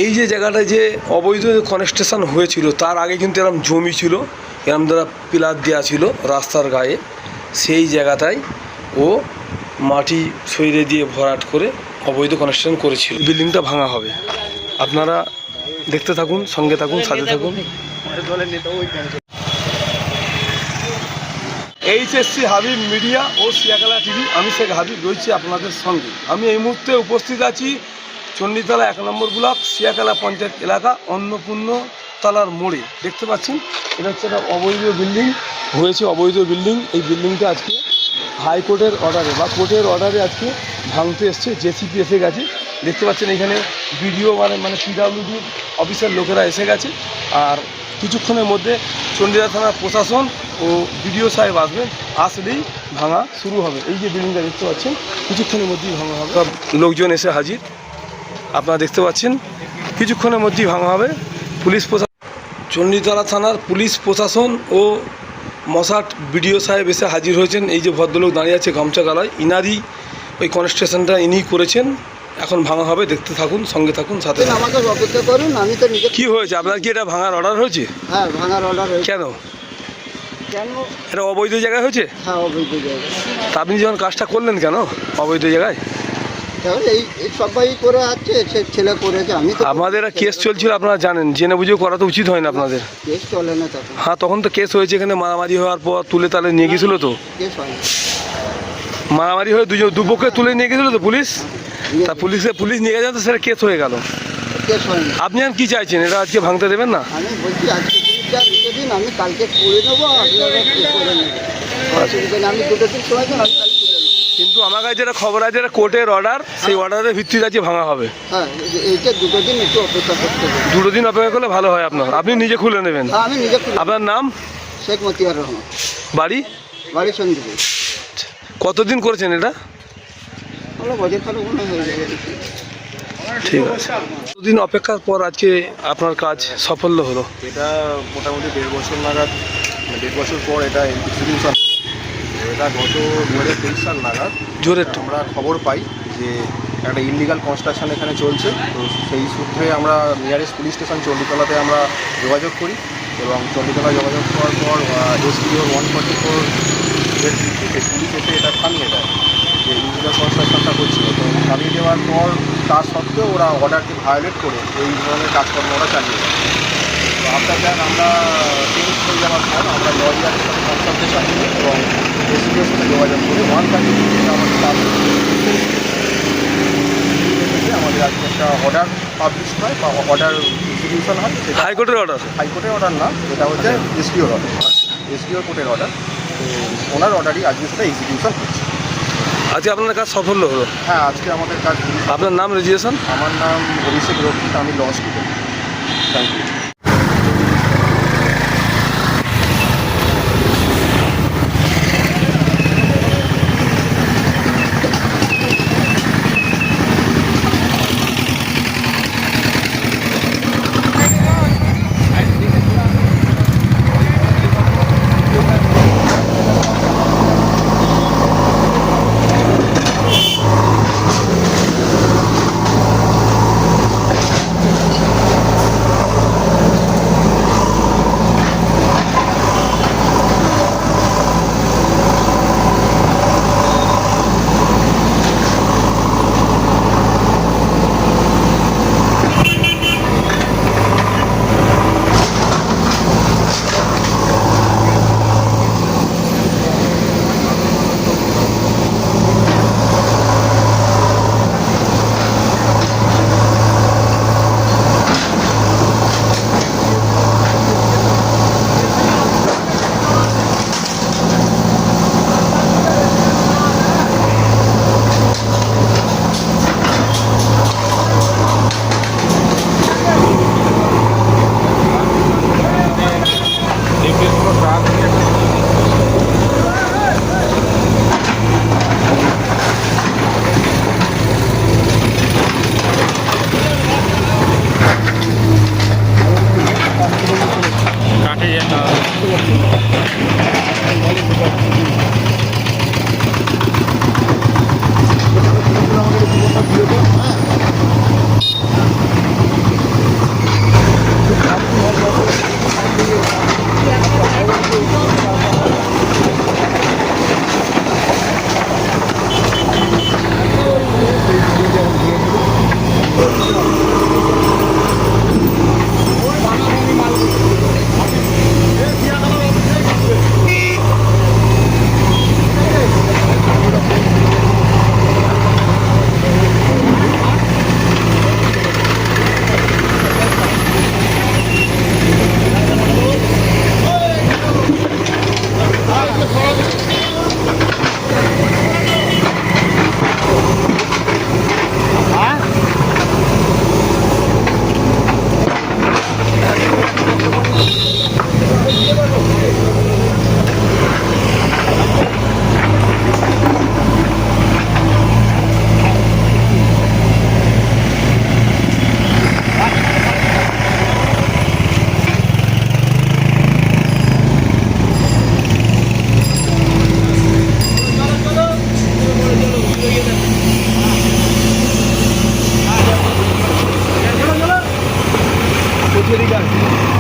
এই যে জায়গাটায় যে অবৈধ কনস্ট্রাকশন হয়েছিল তার আগে কিন্তু এরকম জমি ছিল, এরকম দ্বারা পিলার দেওয়া ছিল রাস্তার গায়ে, সেই জায়গাটায় ও মাটি সইরে দিয়ে ভরাট করে অবৈধ কনস্ট্রাকশন করেছিল। বিল্ডিংটা ভাঙা হবে, আপনারা দেখতে থাকুন, সঙ্গে থাকুন, সাথে থাকুন। এইচএসসি হাবিব মিডিয়া ও সিয়াখালা টিভি, আমি শেখ হাবিব রয়েছি আপনাদের সঙ্গে। আমি এই মুহূর্তে উপস্থিত আছি চণ্ডীতলা 1 নম্বর ব্লক সিয়াখালা পঞ্চায়েত এলাকা অন্নপূর্ণতলার মোড়ে। দেখতে পাচ্ছেন এটা হচ্ছে একটা অবৈধ বিল্ডিং হয়েছে, অবৈধ বিল্ডিং। এই বিল্ডিংটা আজকে হাইকোর্টের অর্ডারে বা কোর্টের অর্ডারে আজকে ভাঙতে এসছে, জেসিপি এসে গেছে। দেখতে পাচ্ছেন এখানে বিডিও মানে পিডব্লিউডি অফিসের লোকেরা এসে গেছে। আর কিছুক্ষণের মধ্যে চণ্ডীতলা থানার প্রশাসন ও বিডিও সাহেব আসবেন, আসলেই ভাঙা শুরু হবে। এই যে বিল্ডিংটা দেখতে পাচ্ছেন কিছুক্ষণের মধ্যেই ভাঙা হবে, সব লোকজন এসে হাজির, আপনারা দেখতে পাচ্ছেন কিছুক্ষণের মধ্যেই ভাঙা হবে। পুলিশ প্রশাসন, চণ্ডীতলা থানার পুলিশ প্রশাসন ও মশাট বিডিও সাহেব এসে হাজির হয়েছেন। এই যে ভদ্রলোক দাঁড়িয়ে আছে গামছা গালায়, ইনারই ওই কনস্ট্রাকশনটা ইনিই করেছেন। এখন ভাঙা হবে, দেখতে থাকুন, সঙ্গে থাকুন, সাথে আমাকে অপেক্ষা করুন। আমি তো নিজে কি হয়েছে আপনার, কি এটা ভাঙার অর্ডার হয়েছে? হ্যাঁ, ভাঙার অর্ডার হয়েছে। কেন কেন? এটা অবৈধ জায়গায় হয়েছে। হ্যাঁ, অবৈধ জায়গা। তা আপনি যখন কাজটা করলেন কেন অবৈধ জায়গায়? তাহলে এই সবাই করে আছে, সে ছেলে করেছে, আমি তো। আমাদের একটা কেস চলছিল, আপনারা জানেন, জেনে বুঝে করা তো উচিত হয় না আপনাদের। কেস চলে না তখন। হ্যাঁ, তখন তো কেস হয়েছে, এখানে মারামারি হওয়ার পর তুলে তালে নিয়ে গেছিল তো, কেস হয় না। মারামারি হয়ে দুপক্ষে তুলে নিয়ে গেছিলো তো পুলিশ। তা পুলিশ নিয়ে গেছে তো, সেটা কেস হয়ে গেল। কেস হয় না। আপনি আর কি চাইছেন, এটা আজকে ভাঙতে দেবেন না? আমি বলছি আজকে দিন আমি কালকে করে নেবো, আপনারা করে নেবেন। আমি 2 দিন সময় দেন, আমি কালকে তুলে নেবো। কিন্তু আমার কাছে যেটা খবর আছে, এটা কোর্টের অর্ডার, সেই অর্ডারের ভিত্তিতে আজকে ভাঙা হবে। হ্যাঁ, এইটা 2 দিন একটু অপেক্ষা করতে হবে। 2 দিন অপেক্ষা করলে ভালো হয় আপনার, আপনি নিজে খুলে নেবেন। হ্যাঁ, আমি নিজে খুলে। আপনার নাম? শেখ মতিয়ার রহমান। বাড়ি? বাড়ি সন্দীপ। কতদিন করেছেন এটা? হলো বছর খানেক মনে হয়ে যাবে। ঠিক আছে, 2 দিন অপেক্ষার পর আজকে আপনার কাজ সাফল্য হলো। এটা মোটামুটি 1.5 বছর নাগাদ, 1.5 বছর পর এটা এক্সিকিউশন। এটা গত 2023 সাল নাগাদ জোরে আমরা খবর পাই যে একটা ইললিগাল কনস্ট্রাকশন এখানে চলছে। তো সেই সূত্রে আমরা নিয়ারেস্ট পুলিশ স্টেশন চণ্ডীতলাতে আমরা যোগাযোগ করি, এবং চণ্ডীতলায় যোগাযোগ করার পর SDO 144 এর ভিত্তিতে পুলিশ এসে এটা থামিয়ে দেয় যে ইললিগাল কনস্ট্রাকশনটা হচ্ছিল। তো থামিয়ে দেওয়ার পর তার সত্ত্বেও ওরা অর্ডারকে ভায়োলেট করে এই ধরনের কাজকর্ম ওরা চালিয়ে দেয়। তো আফটার দ্যাট আমরা টেন্স হয়ে যাওয়ার পর আমরা লরিয়ারের সাথে কনসালটেশন নিই এবং SDOর সাথে যোগাযোগ করে 130 আমাদের কাজ আমাদের আজকে একটা অর্ডার পাবলিশ হয় বা অর্ডার এক্সিকিউশন হয়। সেটা হাইকোর্টের অর্ডার? হাইকোর্টের অর্ডার না, এটা হচ্ছে SDOর অর্ডার, SDO কোর্টের অর্ডার। তো ওনার অর্ডারই আজকে সেটা এক্সিকিউশন হচ্ছে। আজকে আপনার কাজ সাফল্য হলো? হ্যাঁ, আজকে আমাদের কাজ। আপনার নাম, রেজিস্ট্রেশন? আমার নাম অভিষেক রক্ষিত, আমি ল স্টুডেন্ট। Thank you. আর কি